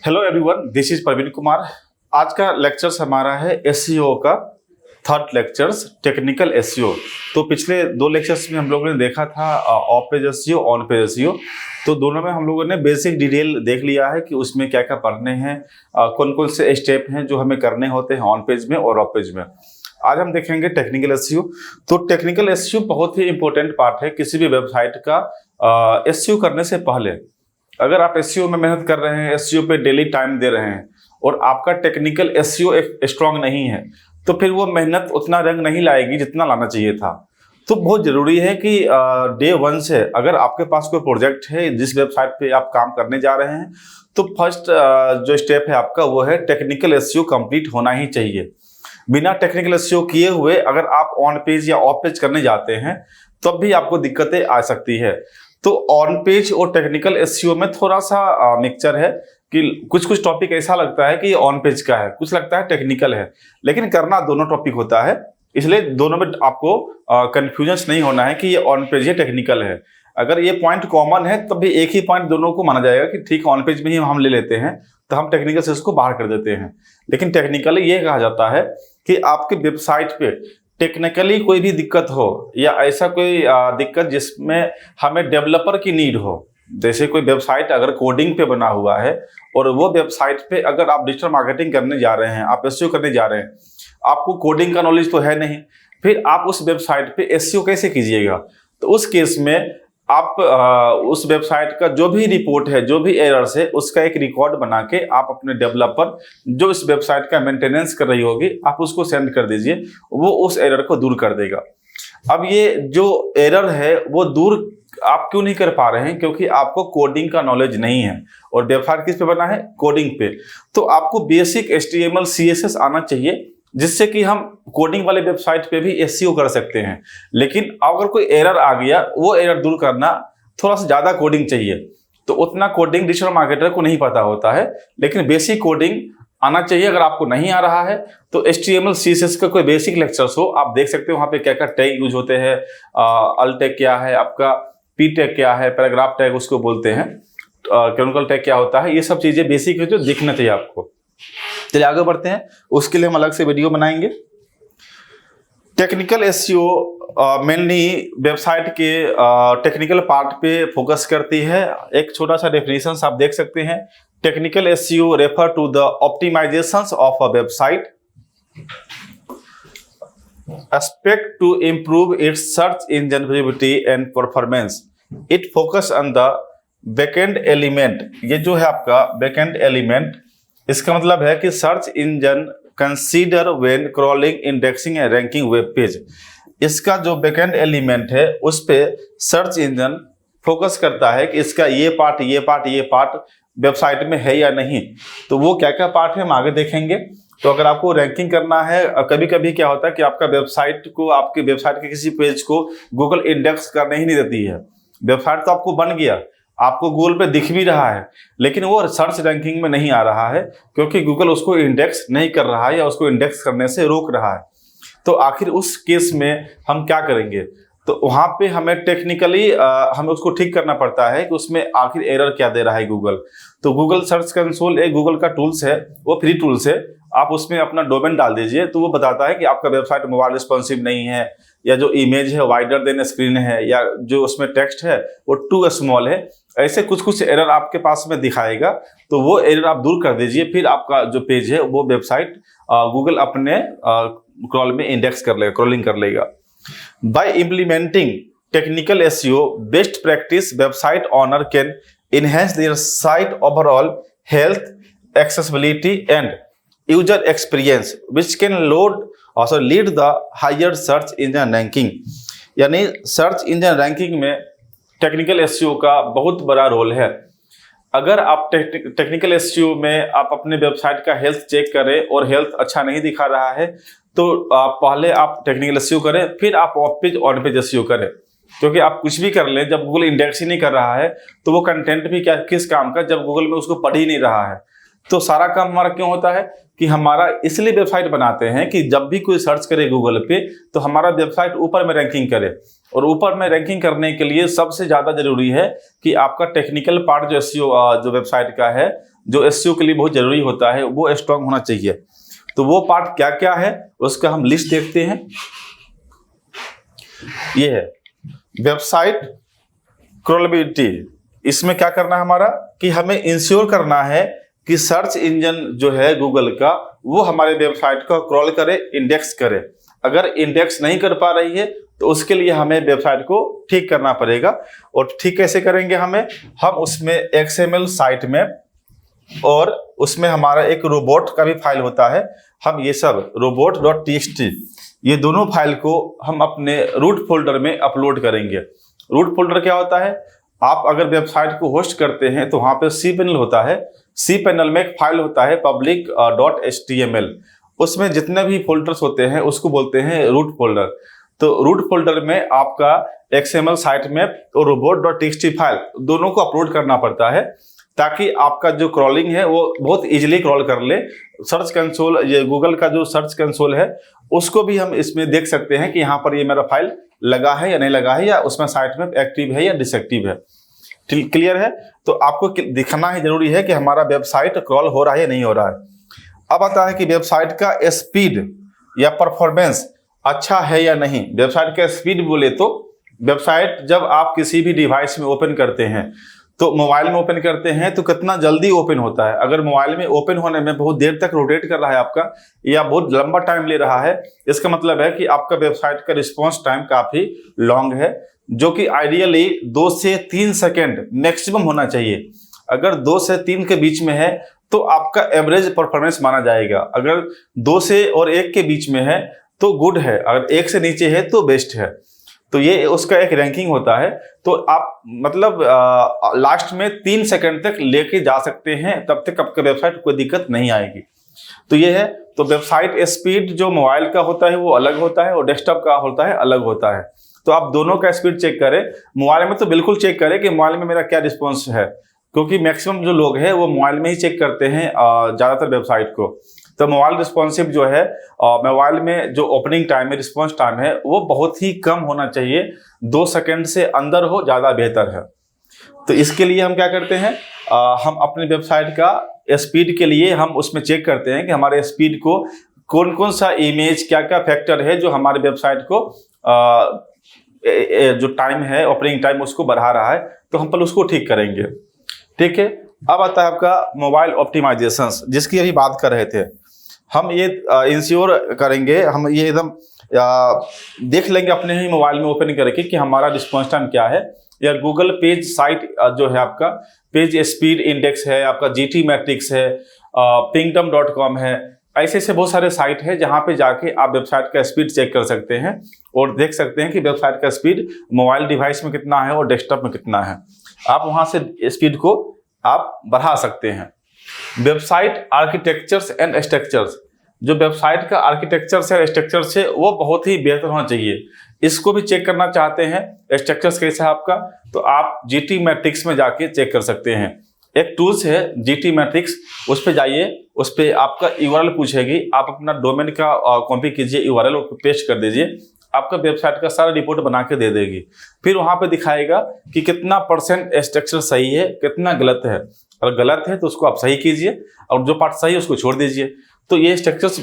Hello everyone, this is Praveen Kumar. आज का lectures हमारा है एसईओ का थर्ड लेक्चर्स, टेक्निकल एसईओ। तो पिछले दो लेक्चर्स में हम लोगों ने देखा था of page SEO, on page SEO. तो दोनों में हम लोगों ने बेसिक डिटेल देख लिया है कि उसमें क्या क्या पढ़ने हैं, कौन कौन से स्टेप हैं जो हमें करने होते हैं ऑन पेज में और ऑफ पेज में। आज हम देखेंगे टेक्निकल एसईओ। तो टेक्निकल एसईओ बहुत ही इंपॉर्टेंट पार्ट है किसी भी वेबसाइट का एसईओ करने से पहले। अगर आप एसईओ में मेहनत कर रहे हैं, एसईओ पे डेली टाइम दे रहे हैं और आपका टेक्निकल एसईओ स्ट्रांग नहीं है, तो फिर वो मेहनत उतना रंग नहीं लाएगी जितना लाना चाहिए था। तो बहुत जरूरी है कि डे वन से अगर आपके पास कोई प्रोजेक्ट है, जिस वेबसाइट पे आप काम करने जा रहे हैं, तो फर्स्ट जो स्टेप है आपका वो है टेक्निकल एसईओ कंप्लीट होना ही चाहिए। बिना टेक्निकल एसईओ किए हुए अगर आप ऑन पेज या ऑफ पेज करने जाते हैं तब भी आपको दिक्कतें आ सकती है। तो ऑन पेज और टेक्निकल एसईओ में थोड़ा सा मिक्सचर है कि कुछ कुछ टॉपिक ऐसा लगता है कि ये ऑन पेज का है, कुछ लगता है टेक्निकल है, लेकिन करना दोनों टॉपिक होता है। इसलिए दोनों में आपको कंफ्यूजन नहीं होना है कि ये ऑन पेज या टेक्निकल है। अगर ये पॉइंट कॉमन है तब भी एक ही पॉइंट दोनों को माना जाएगा कि ठीक ऑन पेज में ही हम ले लेते हैं, तो हम टेक्निकल से उसको बाहर कर देते हैं। लेकिन टेक्निकली ये कहा जाता है कि आपकी वेबसाइट पे टेक्निकली कोई भी दिक्कत हो या ऐसा कोई दिक्कत जिसमें हमें डेवलपर की नीड हो, जैसे कोई वेबसाइट अगर कोडिंग पे बना हुआ है और वो वेबसाइट पे अगर आप डिजिटल मार्केटिंग करने जा रहे हैं, आप एसईओ करने जा रहे हैं, आपको कोडिंग का नॉलेज तो है नहीं, फिर आप उस वेबसाइट पे एसईओ कैसे कीजिएगा? तो उस केस में आप उस वेबसाइट का जो भी रिपोर्ट है, जो भी एरर्स है, उसका एक रिकॉर्ड बना के आप अपने डेवलपर जो इस वेबसाइट का मेंटेनेंस कर रही होगी, आप उसको सेंड कर दीजिए, वो उस एरर को दूर कर देगा। अब ये जो एरर है वो दूर आप क्यों नहीं कर पा रहे हैं? क्योंकि आपको कोडिंग का नॉलेज नहीं है और वेबसाइट किस पे बना है? कोडिंग पे। तो आपको बेसिक HTML CSS आना चाहिए, जिससे कि हम कोडिंग वाले वेबसाइट पे भी एसईओ कर सकते हैं। लेकिन अगर कोई एरर आ गया, वो एरर दूर करना थोड़ा सा ज़्यादा कोडिंग चाहिए। तो उतना कोडिंग डिजिटल मार्केटर को नहीं पता होता है, लेकिन बेसिक कोडिंग आना चाहिए। अगर आपको नहीं आ रहा है तो HTML CSS का कोई बेसिक लेक्चर्स हो, आप देख सकते हो वहाँ पे क्या क्या टैग यूज होते हैं, अल टैग क्या है, आपका पी टैग क्या है, पैराग्राफ टैग उसको बोलते हैं, कैनोनिकल टैग क्या होता है, ये सब चीज़ें बेसिक है जो दिखना चाहिए आपको। चलिए आगे बढ़ते हैं, उसके लिए हम अलग से वीडियो बनाएंगे। टेक्निकल एसईओ मेनली वेबसाइट के टेक्निकल पार्ट पे फोकस करती है। एक छोटा सा डेफिनेशन आप देख सकते हैं। Technical SEO refer to the optimisations of a website aspect to improve its search engine visibility and performance. It focus on the backend element. ये जो है आपका backend element, इसका मतलब है कि search engine consider when crawling, indexing and ranking web page. इसका जो बैकएंड एलिमेंट है उस पे सर्च इंजन फोकस करता है कि इसका ये पार्ट ये पार्ट ये पार्ट वेबसाइट में है या नहीं। तो वो क्या क्या पार्ट है हम आगे देखेंगे। तो अगर आपको रैंकिंग करना है, कभी कभी क्या होता है कि आपका वेबसाइट को, आपके वेबसाइट के किसी पेज को गूगल इंडेक्स करने ही नहीं देती है। वेबसाइट तो आपको बन गया, आपको गूगल पे दिख भी रहा है, लेकिन वो सर्च रैंकिंग में नहीं आ रहा है क्योंकि गूगल उसको इंडेक्स नहीं कर रहा है या उसको इंडेक्स करने से रोक रहा है। तो आखिर उस केस में हम क्या करेंगे? तो वहाँ पे हमें टेक्निकली हमें उसको ठीक करना पड़ता है कि उसमें आखिर एरर क्या दे रहा है गूगल। तो गूगल सर्च कंसोल एक गूगल का टूल्स है, वो फ्री टूल्स है। आप उसमें अपना डोमेन डाल दीजिए तो वो बताता है कि आपका वेबसाइट मोबाइल रिस्पॉन्सिव नहीं है, या जो इमेज है वाइडर देन स्क्रीन है, या जो उसमें टेक्स्ट है वो टू स्मॉल है। ऐसे कुछ कुछ एरर आपके पास में दिखाएगा, तो वो एरर आप दूर कर दीजिए। फिर आपका जो पेज है वो वेबसाइट गूगल अपने क्रॉल में इंडेक्स कर लेगा, क्रॉलिंग कर लेगा। Bye implementing technical SEO best practice, website owner can enhance their site overall health, accessibility and user experience, which can lead the higher search engine ranking. यानी search engine ranking में technical SEO का बहुत बड़ा role है। अगर आप technical SEO में आप अपने वेबसाइट का हेल्थ चेक करें और हेल्थ अच्छा नहीं दिखा रहा है, तो पहले आप टेक्निकल एसईओ करें, फिर आप of page on page SEO करें। क्योंकि आप कुछ भी कर लें, जब गूगल इंडेक्स ही नहीं कर रहा है तो वो कंटेंट भी क्या किस काम का, जब गूगल में उसको पढ़ ही नहीं रहा है। तो सारा काम हमारा क्यों होता है? कि हमारा इसलिए वेबसाइट बनाते हैं कि जब भी कोई सर्च करे गूगल पे तो हमारा वेबसाइट ऊपर में रैंकिंग करे। और ऊपर में रैंकिंग करने के लिए सबसे ज़्यादा जरूरी है कि आपका टेक्निकल पार्ट जो एसईओ जो वेबसाइट का है, जो एसईओ के लिए बहुत जरूरी होता है, वो स्ट्रांग होना चाहिए। तो वो पार्ट क्या क्या है उसका हम लिस्ट देखते हैं। ये है वेबसाइट क्रॉलेबिलिटी। इसमें क्या करना है हमारा कि हमें इंश्योर करना है कि सर्च इंजन जो है गूगल का वो हमारे वेबसाइट को क्रॉल करे, इंडेक्स करे। अगर इंडेक्स नहीं कर पा रही है तो उसके लिए हमें वेबसाइट को ठीक करना पड़ेगा। और ठीक कैसे करेंगे हम उसमें XML साइट में, और उसमें हमारा एक रोबोट का भी फाइल होता है, हम ये सब robot.txt ये दोनों फाइल को हम अपने रूट फोल्डर में अपलोड करेंगे। रूट फोल्डर क्या होता है, आप अगर वेबसाइट को होस्ट करते हैं तो वहाँ पे cPanel होता है। cPanel में एक फाइल होता है public.html, उसमें जितने भी फोल्डर्स होते हैं उसको बोलते हैं रूट फोल्डर। तो रूट फोल्डर में आपका XML साइट में और robot.txt फाइल दोनों को अपलोड करना पड़ता है, ताकि आपका जो क्रॉलिंग है वो बहुत इजीली क्रॉल कर ले। सर्च कंसोल, ये गूगल का जो सर्च कंसोल है उसको भी हम इसमें देख सकते हैं कि यहाँ पर ये मेरा फाइल लगा है या नहीं लगा है, या उसमें साइट में एक्टिव है या डिसएक्टिव है। क्लियर है? तो आपको दिखाना ही जरूरी है कि हमारा वेबसाइट क्रॉल हो रहा है या नहीं हो रहा है। अब आता है कि वेबसाइट का स्पीड या परफॉर्मेंस अच्छा है या नहीं। वेबसाइट का स्पीड बोले तो वेबसाइट जब आप किसी भी डिवाइस में ओपन करते हैं, तो मोबाइल में ओपन करते हैं तो कितना जल्दी ओपन होता है। अगर मोबाइल में ओपन होने में बहुत देर तक रोटेट कर रहा है आपका, या बहुत लंबा टाइम ले रहा है, इसका मतलब है कि आपका वेबसाइट का रिस्पॉन्स टाइम काफी लॉन्ग है, जो कि आइडियली 2 से 3 सेकेंड मैक्सिमम होना चाहिए। अगर 2 से 3 के बीच में है तो आपका एवरेज परफॉर्मेंस माना जाएगा। अगर 2 से और 1 के बीच में है तो गुड है, अगर 1 से नीचे है तो बेस्ट है। तो ये उसका एक रैंकिंग होता है। तो आप मतलब लास्ट में 3 सेकंड तक लेके जा सकते हैं, तब तक आपका वेबसाइट कोई दिक्कत नहीं आएगी। तो ये है। तो वेबसाइट स्पीड जो मोबाइल का होता है वो अलग होता है और डेस्कटॉप का होता है अलग होता है। तो आप दोनों का स्पीड चेक करें। मोबाइल में तो बिल्कुल चेक करें कि मोबाइल में मेरा क्या रिस्पॉन्स है, क्योंकि मैक्सिमम जो लोग हैं वो मोबाइल में ही चेक करते हैं ज़्यादातर वेबसाइट को। तो मोबाइल रिस्पॉन्सिव जो है, मोबाइल में जो ओपनिंग टाइम है, रिस्पॉन्स टाइम है, वो बहुत ही कम होना चाहिए, 2 सेकंड से अंदर हो ज़्यादा बेहतर है। तो इसके लिए हम क्या करते हैं, हम अपनी वेबसाइट का स्पीड के लिए हम उसमें चेक करते हैं कि हमारे स्पीड को कौन कौन सा इमेज, क्या क्या फैक्टर है जो हमारे वेबसाइट को जो टाइम है, ओपनिंग टाइम, उसको बढ़ा रहा है। तो हम पहले उसको ठीक करेंगे। ठीक है। अब आता है आपका मोबाइल ऑप्टिमाइजेशंस, जिसकी अभी बात कर रहे थे। हम ये इंश्योर करेंगे, हम ये एकदम देख लेंगे अपने ही मोबाइल में ओपन करके कि हमारा रिस्पॉन्स टाइम क्या है, या गूगल पेज साइट जो है आपका पेज स्पीड इंडेक्स है, आपका GT मैट्रिक्स है, pingdom.com है। ऐसे ऐसे बहुत सारे साइट है जहाँ पे जाके आप वेबसाइट का स्पीड चेक कर सकते हैं और देख सकते हैं कि वेबसाइट का स्पीड मोबाइल डिवाइस में कितना है और डेस्कटॉप में कितना है। आप वहाँ से स्पीड को आप बढ़ा सकते हैं। वेबसाइट आर्किटेक्चर्स एंड स्ट्रक्चर्स, जो वेबसाइट का आर्किटेक्चर्स है, स्ट्रक्चर्स है, वो बहुत ही बेहतर होना चाहिए। इसको भी चेक करना चाहते हैं स्ट्रक्चर्स कैसा है आपका, तो आप GT मैट्रिक्स में जाके चेक कर सकते हैं। एक टूल्स है GT मैट्रिक्स, उस पर जाइए, उस पर आपका URL पूछेगी, आप अपना डोमेन का कॉपी कीजिए, URL पेस्ट कर दीजिए, आपका वेबसाइट का सारा रिपोर्ट बना के दे देगी। फिर वहाँ पे दिखाएगा कि कितना % स्ट्रक्चर सही है, कितना गलत है। अगर गलत है तो उसको आप सही कीजिए, और जो पार्ट सही है उसको छोड़ दीजिए। तो ये स्ट्रक्चर्स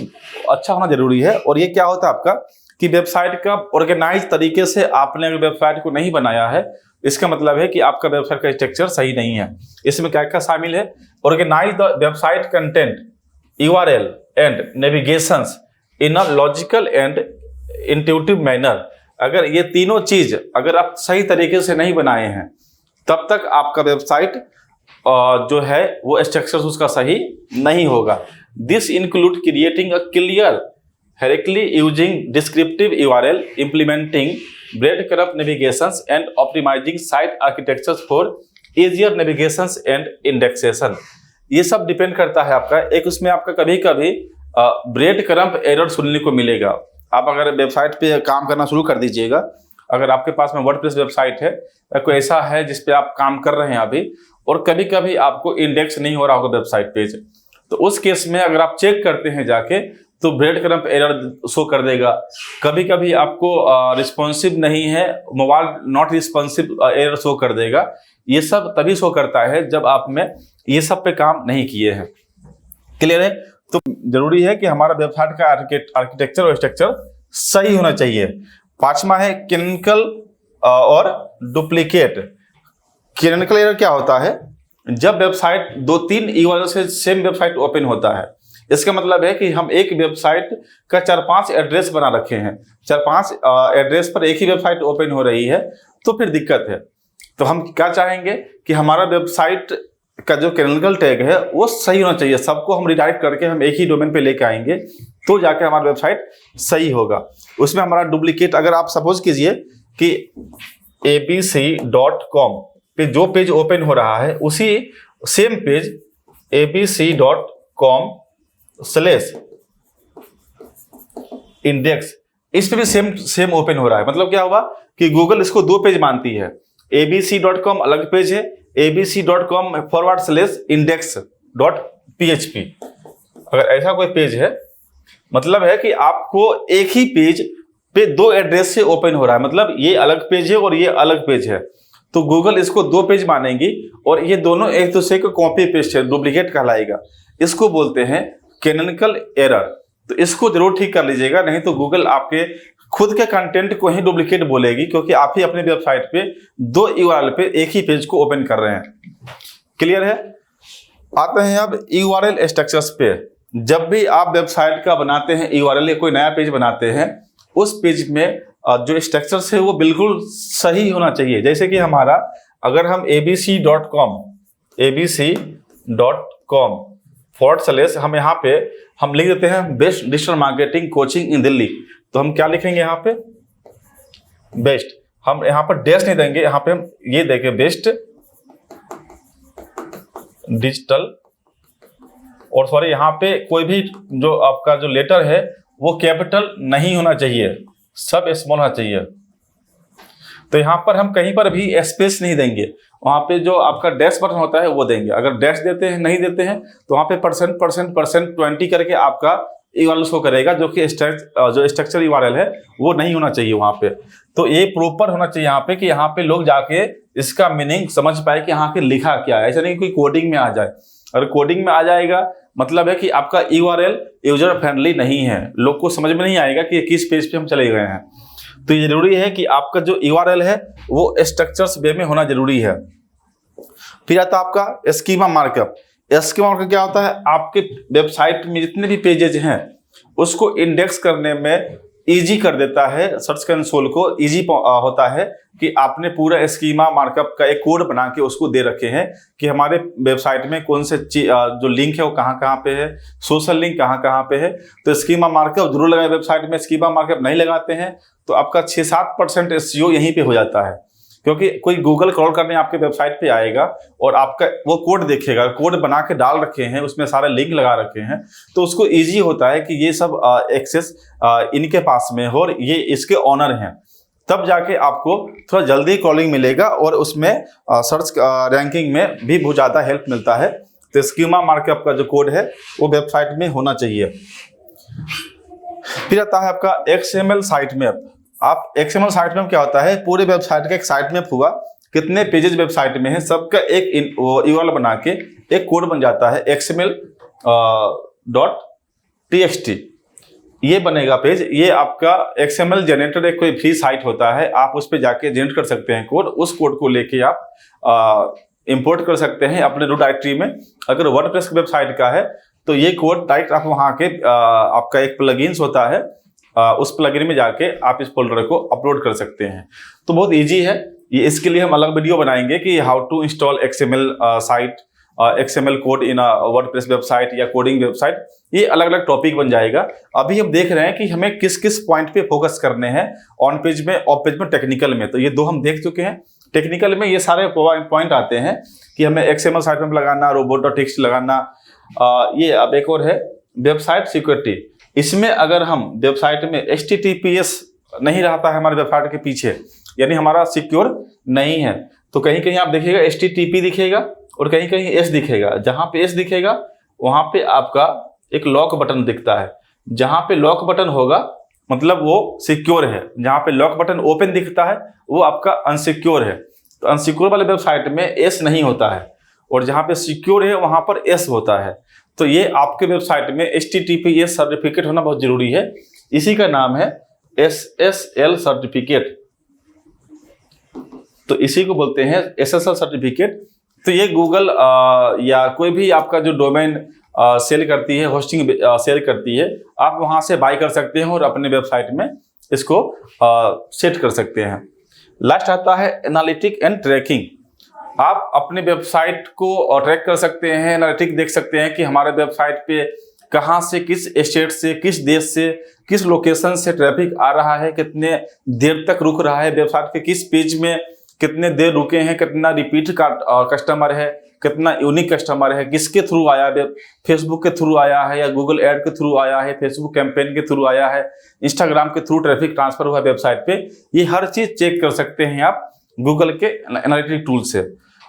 अच्छा होना जरूरी है। और ये क्या होता है आपका कि वेबसाइट का ऑर्गेनाइज तरीके से आपने अगर वेबसाइट को नहीं बनाया है, इसका मतलब है कि आपका वेबसाइट का स्ट्रक्चर सही नहीं है। इसमें क्या क्या शामिल है, organise the website content, URL and navigations in a logical and intuitive manner. अगर ये तीनों चीज अगर आप सही तरीके से नहीं बनाए हैं, तब तक आपका वेबसाइट जो है वो स्ट्रक्चर उसका सही नहीं होगा। This include creating a clear hierarchy using descriptive URL, implementing breadcrumb navigations and optimizing site architectures for easier navigations and indexation। ये सब डिपेंड करता है आपका। एक उसमें आपका कभी कभी ब्रेड क्रम्ब एरर सुनने को मिलेगा। आप अगर वेबसाइट पे काम करना शुरू कर दीजिएगा, अगर आपके पास में वर्डप्रेस वेबसाइट है या कोई ऐसा है जिस पे आप काम कर रहे हैं अभी, और कभी कभी आपको इंडेक्स नहीं हो रहा होगा वेबसाइट पेज, तो उस केस में अगर आप चेक करते हैं जाके तो ब्रेड क्रम्प एरर शो कर देगा। कभी कभी आपको रिस्पॉन्सिव नहीं है, mobile not responsive error show कर देगा। ये सब तभी शो करता है जब आप में ये सब पे काम नहीं किए हैं। क्लियर है? तो जरूरी है कि हमारा वेबसाइट का आर्किटेक्चर और स्ट्रक्चर सही होना चाहिए। पांचवा है कैनोनिकल और डुप्लीकेट। कैनोनिकल एरर क्या होता है? जब वेबसाइट 2-3 यूआरएल से सेम वेबसाइट ओपन होता है, इसका मतलब है कि हम एक वेबसाइट का 4-5 एड्रेस बना रखे हैं, 4-5 एड्रेस पर एक ही वेबसाइट ओपन हो रही है, तो फिर दिक्कत है। तो हम क्या चाहेंगे कि हमारा वेबसाइट का जो कैनोनिकल टैग है वो सही होना चाहिए। सबको हम रिडायरेक्ट करके हम एक ही डोमेन पे लेके आएंगे तो जाके हमारा वेबसाइट सही होगा। उसमें हमारा डुप्लीकेट, अगर आप सपोज कीजिए कि abc.com पे जो पेज ओपन हो रहा है उसी सेम पेज abc.com/index इस पे भी सेम ओपन हो रहा है। मतलब क्या हुआ कि गूगल इसको 2 पेज मानती है। abc.com अलग पेज है, abc.com/index.php अगर ऐसा कोई पेज है, मतलब है कि आपको एक ही पेज पे 2 एड्रेस से ओपन हो रहा है। मतलब ये अलग पेज है और ये अलग पेज है, तो गूगल इसको 2 पेज मानेंगी और ये दोनों एक दूसरे को कॉपी पेस्ट है, डुप्लीकेट कहलाएगा। इसको बोलते हैं कैनोनिकल एरर। तो इसको जरूर ठीक कर लीजिएगा, नहीं तो गूगल आपके खुद के कंटेंट को ही डुप्लीकेट बोलेगी, क्योंकि आप ही अपने वेबसाइट पे 2 यूआरएल पे एक ही पेज को ओपन कर रहे हैं। क्लियर है? आते हैं अब यूआरएल स्ट्रक्चर्स पे। जब भी आप वेबसाइट का बनाते हैं यूआरएल या कोई नया पेज बनाते हैं, उस पेज में जो स्ट्रक्चर्स है वो बिल्कुल सही होना चाहिए। जैसे कि हमारा, अगर हम abc.com हम यहाँ पे हम लिख देते हैं बेस्ट डिजिटल मार्केटिंग कोचिंग इन दिल्ली, तो हम क्या लिखेंगे यहाँ पे? बेस्ट। हम यहाँ पर डैश नहीं देंगे, यहाँ पे हम ये देंगे बेस्ट डिजिटल, और सॉरी यहाँ पे कोई भी जो आपका जो लेटर है वो कैपिटल नहीं होना चाहिए, सब स्मॉल होना चाहिए। तो यहाँ पर हम कहीं पर भी स्पेस नहीं देंगे, वहाँ पे जो आपका डैश बटन होता है वो देंगे। अगर डैश देते हैं, नहीं देते हैं, तो वहाँ पे %20 करके आपका यूआरएल शो करेगा, जो कि जो स्ट्रक्चर यूआरएल है वो नहीं होना चाहिए वहाँ पे। तो ये प्रॉपर होना चाहिए यहाँ पे कि यहाँ पे लोग जाके इसका मीनिंग समझ पाए कि यहाँ पे लिखा क्या है। ऐसा नहीं कोई कोडिंग में आ जाए। अगर कोडिंग में आ जाएगा मतलब है कि आपका यूआरएल यूजर फ्रेंडली नहीं है, लोग को समझ में नहीं आएगा कि किस पेज पे हम चले गए हैं। तो ये जरूरी है कि आपका जो यूआरएल है वो स्ट्रक्चर्स वे में होना जरूरी है। फिर आता है आपका स्कीमा मार्कअप। स्कीमा मार्कअप क्या होता है? आपके वेबसाइट में जितने भी पेजेज हैं उसको इंडेक्स करने में इजी कर देता है। सर्च कंसोल को इजी होता है कि आपने पूरा स्कीमा मार्कअप का एक कोड बना के उसको दे रखे हैं कि हमारे वेबसाइट में कौन से जो लिंक है वो कहाँ कहाँ पे है, सोशल लिंक कहाँ कहाँ पे है। तो स्कीमा मार्कअप जरूर लगाए वेबसाइट में। स्कीमा मार्कअप नहीं लगाते हैं तो आपका 6-7% SEO यहीं पे हो जाता है, क्योंकि कोई गूगल क्रॉल करने आपके वेबसाइट पे आएगा और आपका वो कोड देखेगा, कोड बना के डाल रखे हैं, उसमें सारे लिंक लगा रखे हैं, तो उसको इजी होता है कि ये सब एक्सेस इनके पास में हो और ये इसके ऑनर हैं। तब जाके आपको थोड़ा जल्दी क्रॉलिंग मिलेगा और उसमें सर्च रैंकिंग में भी बहुत ज़्यादा हेल्प मिलता है। तो स्कीमा मार्कअप का जो कोड है वो वेबसाइट में होना चाहिए। फिर आता है आपका XML साइट मैप। आप XML साइट मैप क्या होता है? पूरे वेबसाइट का एक साइट मैप हुआ, कितने पेजेस वेबसाइट में है सबका एक यूआरएल बना के एक कोड बन जाता है XML.txt। ये बनेगा पेज। ये आपका XML जनरेटर एक कोई फ्री साइट होता है, आप उस पर जाके जनरेट कर सकते हैं कोड। उस कोड को लेके आप इंपोर्ट कर सकते हैं अपने रूट डायरेक्टरी में। अगर वर्डप्रेस वेबसाइट का है तो ये कोड डायरेक्ट आप वहाँ के आपका एक प्लगइन्स होता है, उस प्लगइन में जाके आप इस फोल्डर को अपलोड कर सकते हैं। तो बहुत इजी है ये। इसके लिए हम अलग वीडियो बनाएंगे कि how to install XML site, XML code in WordPress website या कोडिंग वेबसाइट। ये अलग अलग टॉपिक बन जाएगा। अभी हम देख रहे हैं कि हमें किस किस पॉइंट पे फोकस करने हैं, ऑन पेज में, ऑफ पेज में, टेक्निकल में। तो ये 2 हम देख चुके हैं। टेक्निकल में ये सारे पॉइंट आते हैं कि हमें XML साइट में लगाना, robot.txt लगाना। ये अब एक और है वेबसाइट सिक्योरिटी। इसमें अगर हम वेबसाइट में HTTPS नहीं रहता है हमारे वेबसाइट के पीछे, यानी हमारा सिक्योर नहीं है, तो कहीं कहीं आप देखिएगा HTTP दिखेगा और कहीं कहीं S दिखेगा। जहां पे S दिखेगा वहां पे आपका एक लॉक बटन दिखता है। जहां पे लॉक बटन होगा मतलब वो सिक्योर है, जहां पे लॉक बटन ओपन दिखता है वो आपका अनसिक्योर है। तो अनसिक्योर वाले वेबसाइट में एस नहीं होता है, और जहां पे सिक्योर है वहां पर एस होता है। तो ये आपके वेबसाइट में HTTPS सर्टिफिकेट होना बहुत जरूरी है। इसी का नाम है SSL सर्टिफिकेट, तो इसी को बोलते हैं SSL सर्टिफिकेट। तो ये गूगल या कोई भी आपका जो डोमेन सेल करती है, होस्टिंग सेल करती है, आप वहां से बाय कर सकते हैं और अपने वेबसाइट में इसको सेट कर सकते हैं। लास्ट आता है एनालिटिक एंड ट्रैकिंग। आप अपने वेबसाइट को ट्रैक कर सकते हैं, एनालिटिक देख सकते हैं कि हमारे वेबसाइट पे कहाँ से, किस स्टेट से, किस देश से, किस लोकेशन से ट्रैफिक आ रहा है, कितने देर तक रुक रहा है, वेबसाइट के किस पेज में कितने देर रुके हैं, कितना रिपीट का कस्टमर है, कितना यूनिक कस्टमर है, किसके थ्रू आया है, फेसबुक के थ्रू आया है या गूगल ऐड के थ्रू आया है, फेसबुक कैंपेन के थ्रू आया है, इंस्टाग्राम के थ्रू ट्रैफिक ट्रांसफर हुआ है वेबसाइट पे। ये हर चीज चेक कर सकते हैं आप गूगल के एनालिटिक टूल से,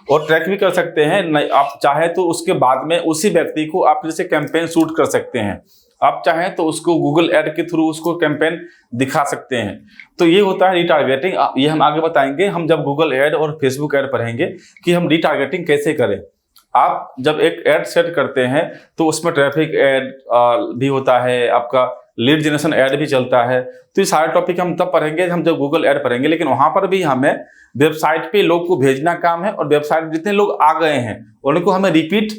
और ट्रैक भी कर सकते हैं। आप चाहे तो उसके बाद में उसी व्यक्ति को आप जैसे कैंपेन शूट कर सकते हैं, आप चाहें तो उसको गूगल ऐड के थ्रू उसको कैंपेन दिखा सकते हैं। तो ये होता है रीटारगेटिंग। ये हम आगे बताएंगे, हम जब गूगल ऐड और फेसबुक ऐड पढ़ेंगे कि हम रीटारगेटिंग कैसे करें। आप जब एक ऐड सेट करते हैं तो उसमें ट्रैफिक ऐड भी होता है, आपका लीड जनरेशन ऐड भी चलता है। तो ये सारे टॉपिक हम तब पढ़ेंगे हम जब गूगल ऐड पढ़ेंगे, लेकिन वहां पर भी हमें वेबसाइट पे लोग को भेजना काम है, और वेबसाइट जितने लोग आ गए हैं उनको हमें रिपीट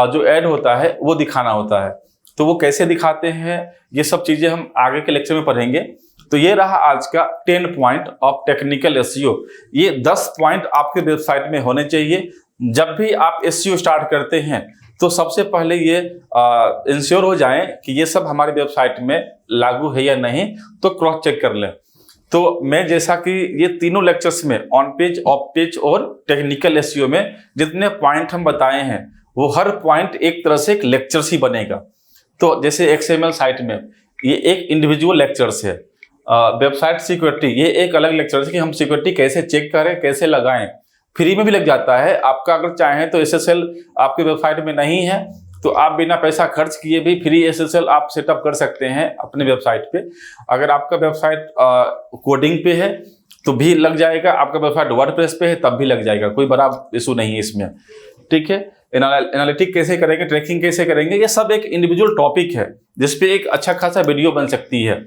जो ऐड होता है वो दिखाना होता है। तो वो कैसे दिखाते हैं, ये सब चीजें हम आगे के लेक्चर में पढ़ेंगे। तो ये रहा आज का 10 पॉइंट ऑफ टेक्निकल एसईओ। ये 10 पॉइंट आपके वेबसाइट में होने चाहिए। जब भी आप एसईओ स्टार्ट करते हैं तो सबसे पहले ये इंश्योर हो जाएं कि ये सब हमारी वेबसाइट में लागू है या नहीं, तो क्रॉस चेक कर लें। तो मैं जैसा कि ये तीनों लेक्चर्स में ऑन पेज, ऑफ पेज और टेक्निकल एसईओ में जितने पॉइंट हम बताए हैं वो हर पॉइंट एक तरह से एक लेक्चर्स ही बनेगा। तो जैसे XML साइट में ये एक इंडिविजुअल लेक्चर्स है, वेबसाइट सिक्योरिटी ये एक अलग लेक्चर है कि हम सिक्योरिटी कैसे चेक करें, कैसे लगाएं। फ्री में भी लग जाता है आपका, अगर चाहें तो SSL आपके वेबसाइट में नहीं है तो आप बिना पैसा खर्च किए भी फ्री SSL आप सेटअप कर सकते हैं अपने वेबसाइट पे। अगर आपका वेबसाइट कोडिंग पे है तो भी लग जाएगा, आपका वेबसाइट वर्डप्रेस पे है तब भी लग जाएगा, कोई बड़ा इशू नहीं है इसमें। ठीक है, एनालिटिक कैसे करेंगे, ट्रैकिंग कैसे करेंगे, ये सब एक इंडिविजुअल टॉपिक है जिसपे एक अच्छा खासा वीडियो बन सकती है।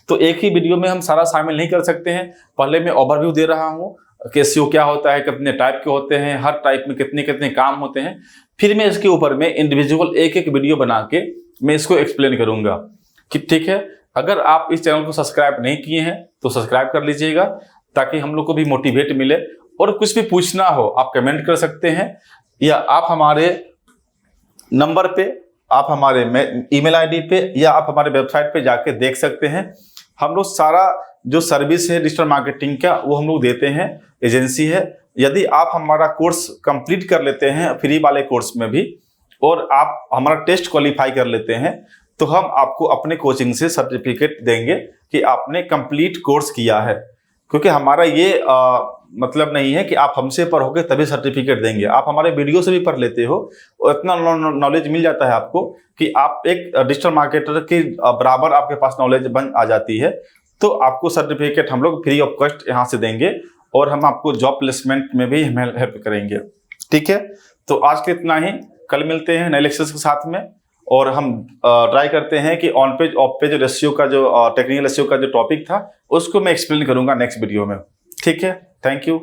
तो एक ही वीडियो में हम सारा शामिल नहीं कर सकते हैं। पहले मैं ओवरव्यू दे रहा हूँ कि एसईओ क्या होता है, कितने टाइप के होते हैं, हर टाइप में कितने कितने काम होते हैं। फिर मैं इसके ऊपर में इंडिविजुअल एक एक वीडियो बना के मैं इसको एक्सप्लेन करूंगा कि ठीक है। अगर आप इस चैनल को सब्सक्राइब नहीं किए हैं तो सब्सक्राइब कर लीजिएगा ताकि हम लोग को भी मोटिवेट मिले। और कुछ भी पूछना हो आप कमेंट कर सकते हैं, या आप हमारे नंबर पे, आप हमारे ईमेल आईडी पे, या आप हमारे वेबसाइट पे जाके देख सकते हैं। हम लोग सारा जो सर्विस है डिजिटल मार्केटिंग का वो हम लोग देते हैं, एजेंसी है। यदि आप हमारा कोर्स कंप्लीट कर लेते हैं फ्री वाले कोर्स में भी, और आप हमारा टेस्ट क्वालिफाई कर लेते हैं, तो हम आपको अपने कोचिंग से सर्टिफिकेट देंगे कि आपने कंप्लीट कोर्स किया है। क्योंकि हमारा ये मतलब नहीं है कि आप हमसे पढ़ोगे तभी सर्टिफिकेट देंगे, आप हमारे वीडियो से भी पढ़ लेते हो और इतना नॉलेज मिल जाता है आपको कि आप एक डिजिटल मार्केटर के बराबर आपके पास नॉलेज बन आ जाती है। तो आपको सर्टिफिकेट हम लोग फ्री ऑफ कॉस्ट यहाँ से देंगे, और हम आपको जॉब प्लेसमेंट में भी हेल्प करेंगे। ठीक है, तो आज के इतना ही, कल मिलते हैं नए लेक्चर्स के साथ में। और हम ट्राई करते हैं कि on page of page SEO का जो टेक्निकल एसईओ का जो टॉपिक था उसको मैं एक्सप्लेन करूंगा नेक्स्ट वीडियो में। ठीक है, थैंक यू।